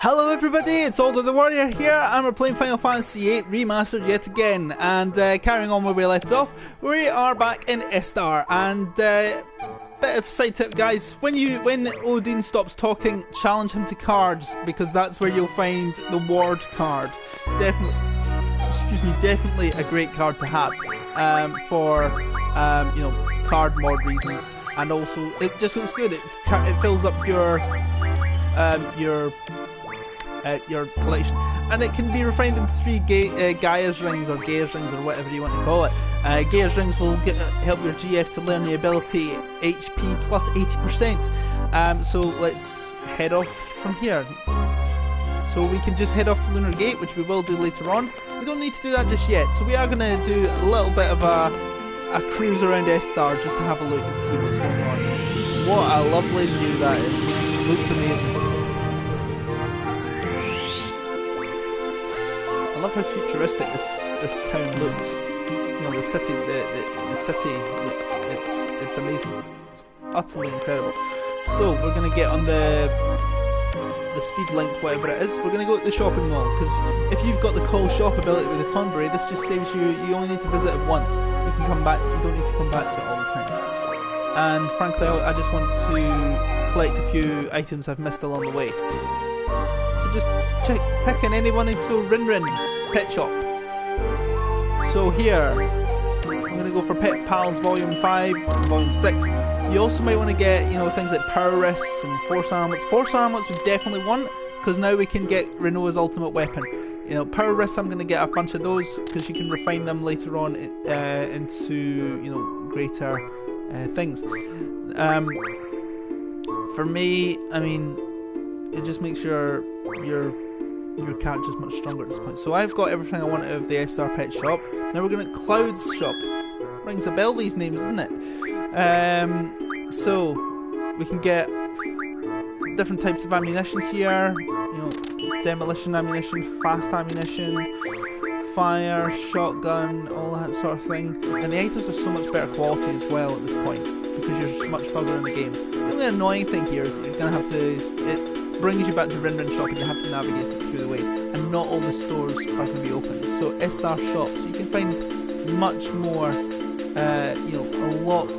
Hello everybody, it's AldoTheWarrior here, and we're playing Final Fantasy VIII Remastered yet again. And carrying on where we left off, we are back in Esthar. And bit of side tip, guys: when Odin stops talking, challenge him to cards, because that's where you'll find the ward card. Definitely a great card to have for card mod reasons, and also it just looks good. It fills up your collection, and it can be refined into 3 Gaia's rings, or Gaia's rings, or whatever you want to call it. Gaia's rings will help your GF to learn the ability HP plus 80%. So let's head off from here. So we can just head off to Lunar Gate, which we will do later on. We don't need to do that just yet, so we are going to do a little bit of a cruise around Esthar just to have a look and see what's going on. What a lovely view that is. Looks amazing. I love how futuristic this town looks. You know, the city looks. It's amazing. It's utterly incredible. So we're gonna get on the speed link, whatever it is. We're gonna go to the shopping mall, because if you've got the call shop ability with the Tonberry, this just saves you. You only need to visit it once. You can come back. You don't need to come back to it all the time. And frankly, I just want to collect a few items I've missed along the way. So just picking anyone into Rin Pet Shop. So here, I'm going to go for Pet Pals Volume 5 and Volume 6. You also might want to get, things like Power Wrists and Force Armlets. Force Armlets we definitely want, because now we can get Renoa's ultimate weapon. Power Wrists, I'm going to get a bunch of those, because you can refine them later on into, greater things. For me, I mean, it just makes your character's much stronger at this point. So I've got everything I want out of the Esthar Pet Shop. Now we're going to Cloud's Shop. Rings a bell, these names, doesn't it? So we can get different types of ammunition here. Demolition ammunition, fast ammunition, fire, shotgun, all that sort of thing. And the items are so much better quality as well at this point, because you're much further in the game. The only annoying thing here is that you're going to have to... It brings you back to Rin Shop, and you have to navigate it through the way. And not all the stores are going to be open. So Esthar Shop, so you can find much more, a lot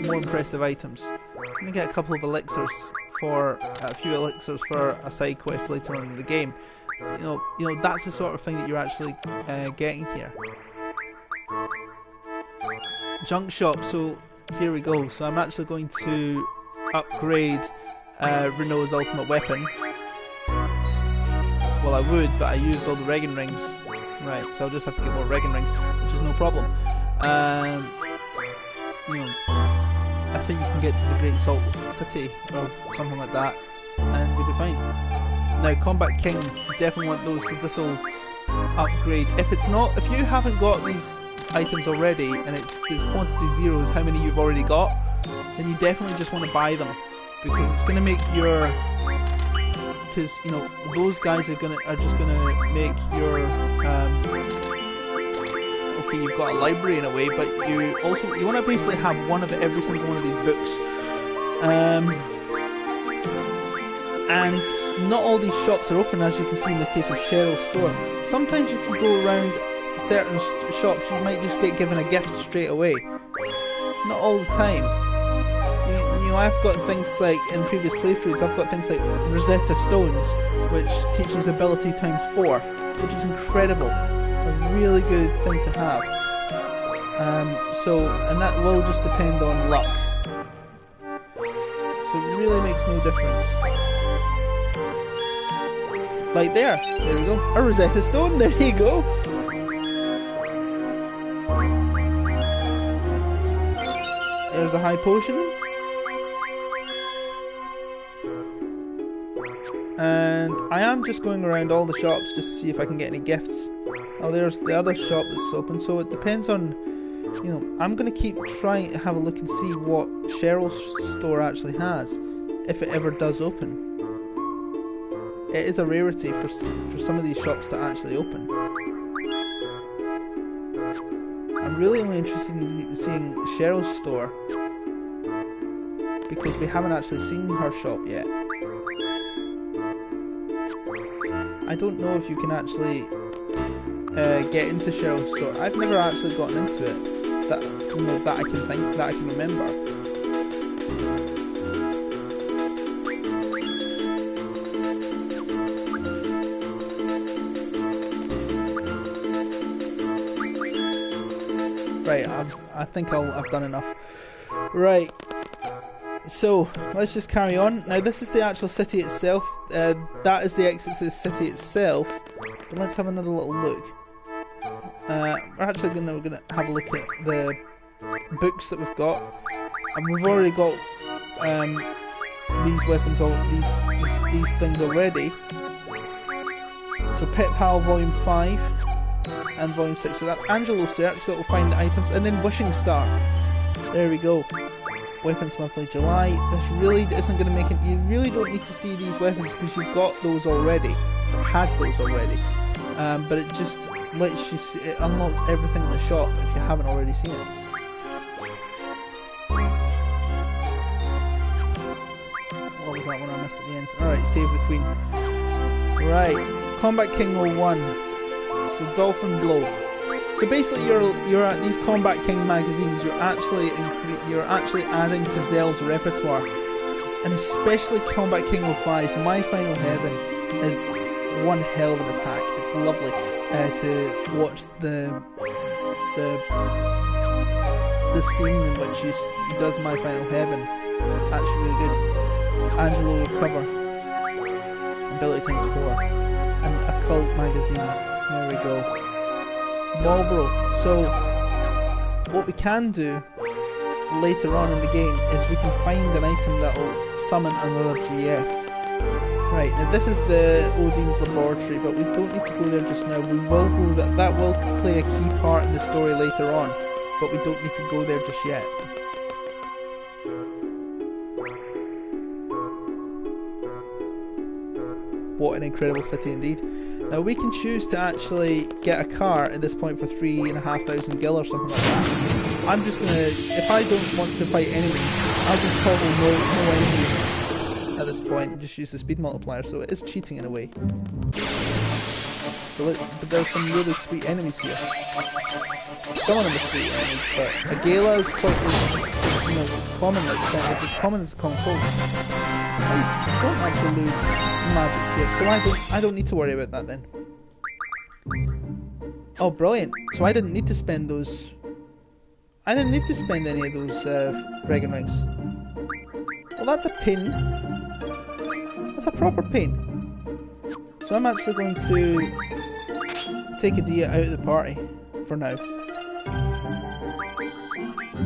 more impressive items. I'm going to get a couple of elixirs for... a few elixirs for a side quest later on in the game. That's the sort of thing that you're actually getting here. Junk shop, so here we go. So I'm actually going to upgrade Renoa's ultimate weapon. Well, I would, but I used all the Regan rings. Right, so I'll just have to get more Regan rings, which is no problem. I think you can get to the Great Salt City or something like that, and you'll be fine. Now, Combat King, definitely want those, because this will upgrade. If you haven't got these items already, and it says quantity 0 is how many you've already got, then you definitely just want to buy them, because it's going to make your... Because, those guys are just going to make your... okay, you've got a library in a way, but you want to basically have one of every single one of these books. And not all these shops are open, as you can see in the case of Cheryl's store. Sometimes if you go around certain shops, you might just get given a gift straight away. Not all the time. I've got things like, in previous playthroughs, I've got things like Rosetta Stones, which teaches ability times 4, which is incredible. A really good thing to have. And that will just depend on luck. So it really makes no difference. Like there we go. A Rosetta Stone, there you go. There's a high potion. And I am just going around all the shops just to see if I can get any gifts. Oh, there's the other shop that's open, so it depends on, I'm going to keep trying to have a look and see what Cheryl's store actually has, if it ever does open. It is a rarity for some of these shops to actually open. I'm really only interested in seeing Cheryl's store, because we haven't actually seen her shop yet. I don't know if you can actually get into Shell's store. I've never actually gotten into it. That that I can think, that I can remember. Right, I think I've done enough. Right, so let's just carry on. Now this is the actual city itself. That is the exit to the city itself. But let's have another little look. We're actually gonna have a look at the books that we've got, and we've already got these weapons, these things already. So Pit Pal Volume 5 and Volume 6. So that's Angelo Search, so it'll find the items, and then Wishing Star. There we go. Weapons Monthly July. This really isn't going to make it. You really don't need to see these weapons because you've got those already, or had those already. But it just lets you see, it unlocks everything in the shop if you haven't already seen it. What was that one I missed at the end? Alright, Save the Queen. Right, Combat King 01. So Dolphin Blow. So basically you're at these Combat King magazines, you're actually adding to Zell's repertoire. And especially Combat King 05, My Final Heaven, is one hell of an attack. It's lovely to watch the scene in which he does My Final Heaven. Actually really good. Angelo Recover, Ability times 4, and Occult Magazine. There we go. Marlboro. So what we can do later on in the game is we can find an item that will summon another GF. Right, now this is the Odine's laboratory, but we don't need to go there just now. We will go that will play a key part in the story later on, but we don't need to go there just yet. What an incredible city indeed. Now we can choose to actually get a car at this point for 3,500 gil or something like that. I'm just gonna, if I don't want to fight enemies, I'll just probably no enemies at this point and just use the speed multiplier, so it is cheating in a way. But there's some really sweet enemies here. Some of them are sweet enemies, but a Gala is quite, common, it's as common as a common cold. I don't like to lose magic here, so I don't need to worry about that then. Oh, brilliant! So I didn't need to spend those. I didn't need to spend any of those Regan rings. Well, that's a pin. That's a proper pin. So I'm actually going to take Adia out of the party for now.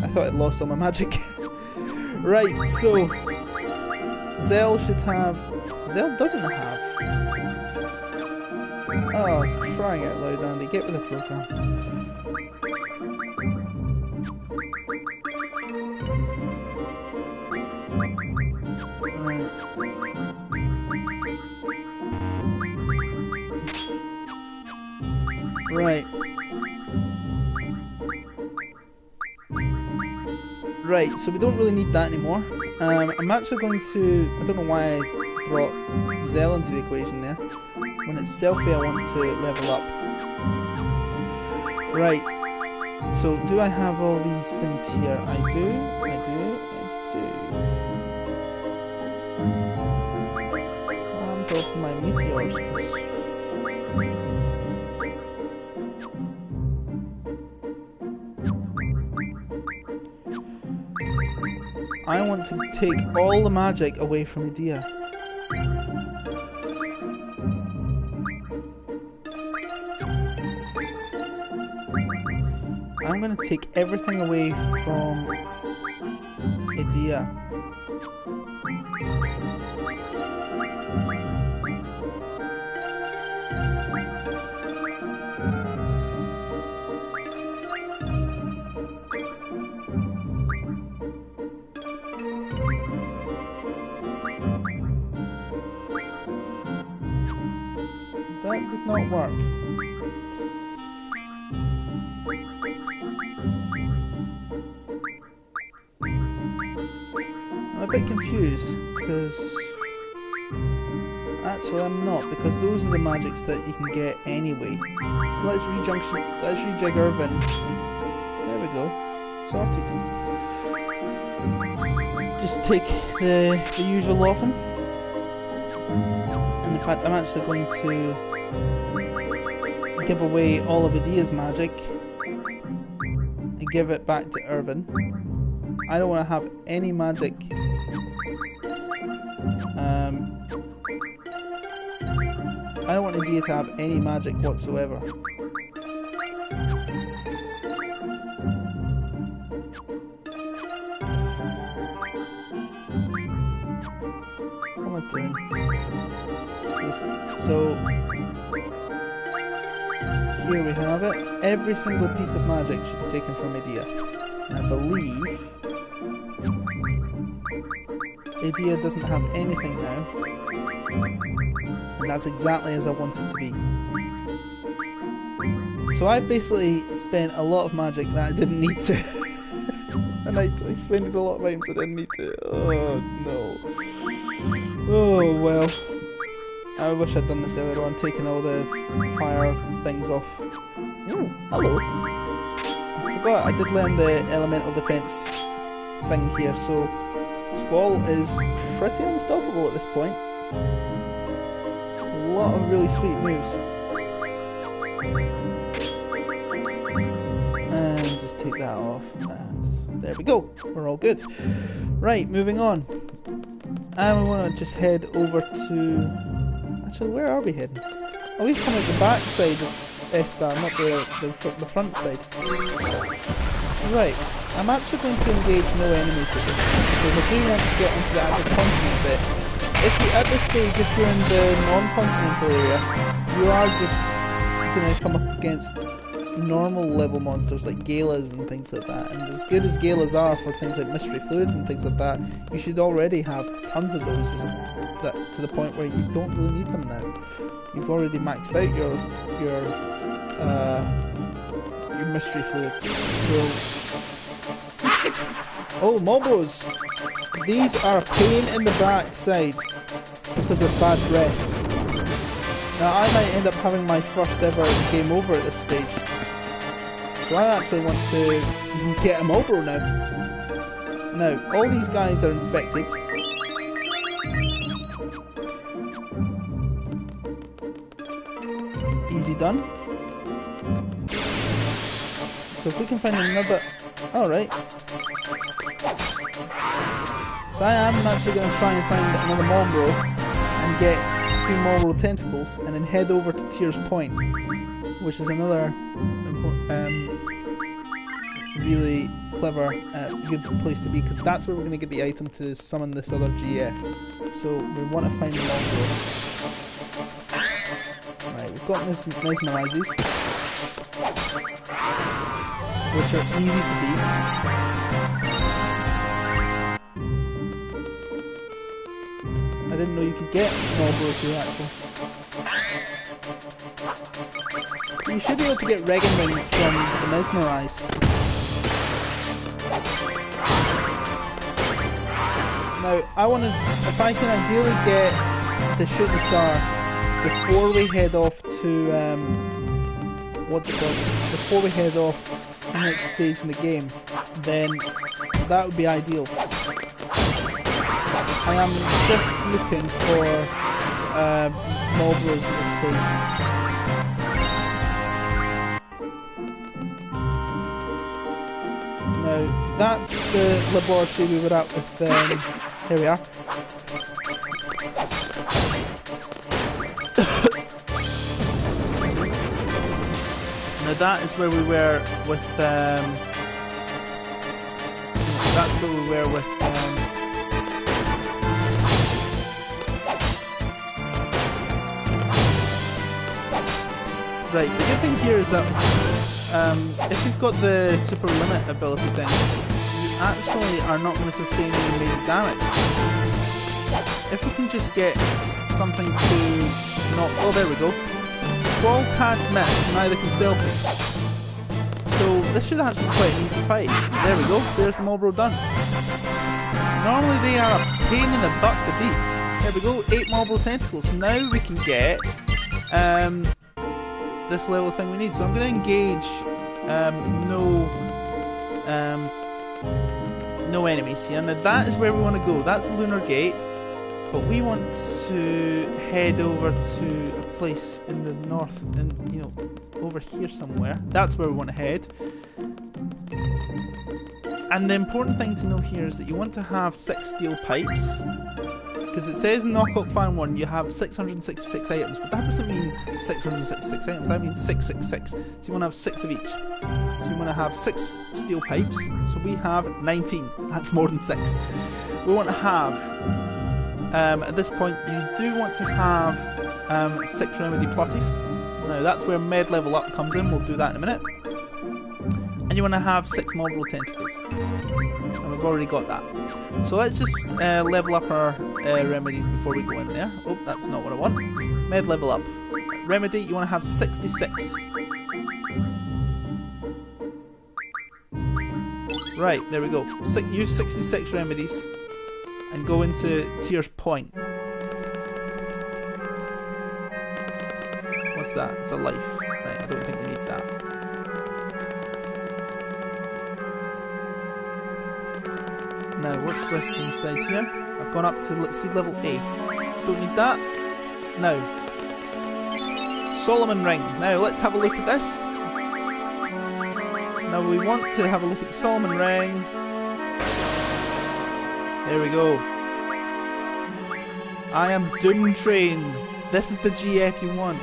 I thought I'd lost all my magic. Right, so Zell should have. Zell doesn't have. Oh, crying out loud, Andy, get with the program. Right. Right, so we don't really need that anymore. I'm actually going to... I don't know why I brought Zell into the equation there. When it's Selfie I want to level up. Right, so do I have all these things here? I do. I'm going for my meteors. I want to take all the magic away from Adia. I'm going to take everything away from Adia. That did not work. I'm a bit confused because I Actually, I'm not, because those are the magics that you can get anyway. So let's rejig Irvin. There we go. Sorted. Just take the usual off him. And in fact, I'm actually going to give away all of Adia's magic and give it back to Irvin. I don't want to have any magic. I don't want Adia to have any magic whatsoever. What am I doing? So here we have it. Every single piece of magic should be taken from Adia. And I believe Adia doesn't have anything now. And that's exactly as I want it to be. So I basically spent a lot of magic that I didn't need to. And I spent a lot of items I didn't need to. Oh no. Oh well. I wish I'd done this earlier on, taking all the fire things off. Ooh, hello. I forgot I did learn the elemental defense thing here, so Squall is pretty unstoppable at this point. A lot of really sweet moves. And just take that off, and there we go. We're all good. Right, moving on. And we want to just head over to... Actually, where are we heading? Oh, we've come at the back side of Esthar, not the front side. Right, I'm actually going to engage no enemies at this point, because I do want to get into the actual continent bit. At this stage, if you're in the non-continental area, you are just going to come up against normal level monsters like Galas and things like that. And as good as Galas are for things like mystery fluids and things like that, you should already have tons of those to the point where you don't really need them now. You've already maxed out your mystery fluids. So, oh, Mobos! These are a pain in the backside because of bad breath. Now I might end up having my first ever game over at this stage. So I actually want to get a Mobro now. Now, all these guys are infected. Easy done. So if we can find another... Alright. So I am actually going to try and find another Mobro and get 2 Mobro tentacles and then head over to Tears Point, which is another really clever, good place to be, because that's where we're going to get the item to summon this other GF. So we want to find the Mobro. Right, we've got Mesmerizes, which are easy to beat. I didn't know you could get Mobro through actually. You should be able to get Regan Rings from the Mesmerize. Now, I want to, if I can ideally get the Shooting Star before we head off to, what's it called? Before we head off to the next stage in the game, then that would be ideal. I am just looking for Mobros at this stage. Now, that's the laboratory we were at with, here we are. Now that is where we were with, that's where we were with, right, the good thing here is that if you've got the super limit ability thing, you actually are not going to sustain any major damage. If we can just get something to not... Oh, there we go. Squall can't miss, neither can Selfie. So this should actually be quite an easy fight. There we go, there's the Mobro done. Normally they are a pain in the butt to beat. There we go, 8 Marlboro tentacles. So now we can get this level thing we need. So I'm going to engage no enemies here. Now that is where we want to go. That's Lunar Gate. But we want to head over to a place in the north, and you know, over here somewhere. That's where we want to head. And the important thing to know here is that you want to have 6 steel pipes, because it says in Knockout Fan 1 you have 666 items, but that doesn't mean 666 items. That means 666. So you want to have 6 of each. So you want to have 6 steel pipes. So we have 19. That's more than 6. We want to have. At this point, you do want to have 6 remedy pluses. Now that's where med level up comes in. We'll do that in a minute. And you want to have 6 Marlboro tentacles. And we've already got that. So let's just level up our remedies before we go in there. Oh, that's not what I want. Med level up. Remedy, you want to have 66. Right, there we go. Use 66 remedies. And go into Tears Point. What's that? It's a life. Right, I don't think we need that. Now, what's this inside here? I've gone up to, let's see, level A. Don't need that. Now, Solomon Ring. Now, let's have a look at this. Now, we want to have a look at the Solomon Ring. There we go. I am Doom Train. This is the GF you want.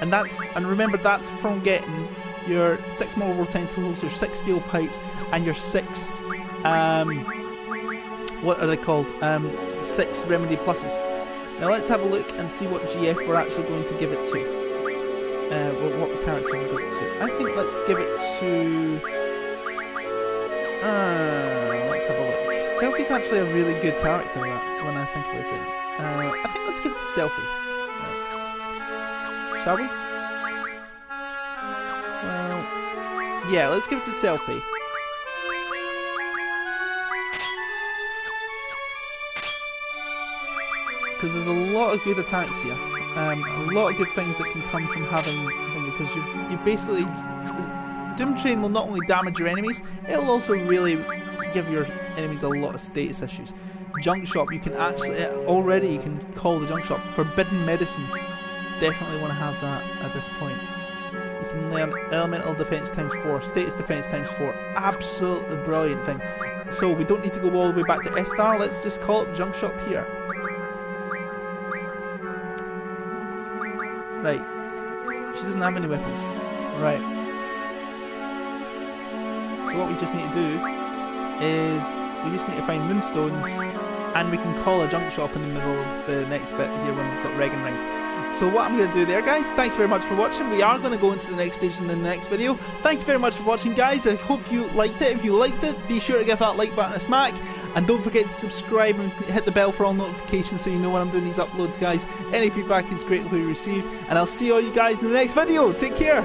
And remember, that's from getting your 6 Marlboro tentacles, your 6 steel pipes, and your 6 what are they called? 6 remedy pluses. Now let's have a look and see what GF we're actually going to give it to. What character we'll give it to. I think let's give it to let's have a look. Selfie's actually a really good character when I think about it. I think let's give it to Selfie. Shall we? Well, yeah, let's give it to Selfie. Because there's a lot of good attacks here. A lot of good things that can come from having them, because you basically... Doom Train will not only damage your enemies, it'll also really give your enemies a lot of status issues. Junk Shop, you can actually you can call the Junk Shop Forbidden Medicine. Definitely want to have that at this point. You can learn Elemental Defense times 4, Status Defense times 4. Absolutely brilliant thing. So we don't need to go all the way back to Esthar. Let's just call it Junk Shop here. Right. She doesn't have any weapons. Right. So what we just need to do is we just need to find moonstones, and we can call a junk shop in the middle of the next bit here when we've got Regan rings. So what I'm going to do there, guys, thanks very much for watching. We are going to go into the next stage in the next video. Thank you very much for watching, guys. I hope you liked it. If you liked it, be sure to give that like button a smack. And don't forget to subscribe and hit the bell for all notifications so you know when I'm doing these uploads, guys. Any feedback is greatly received. And I'll see all you guys in the next video. Take care.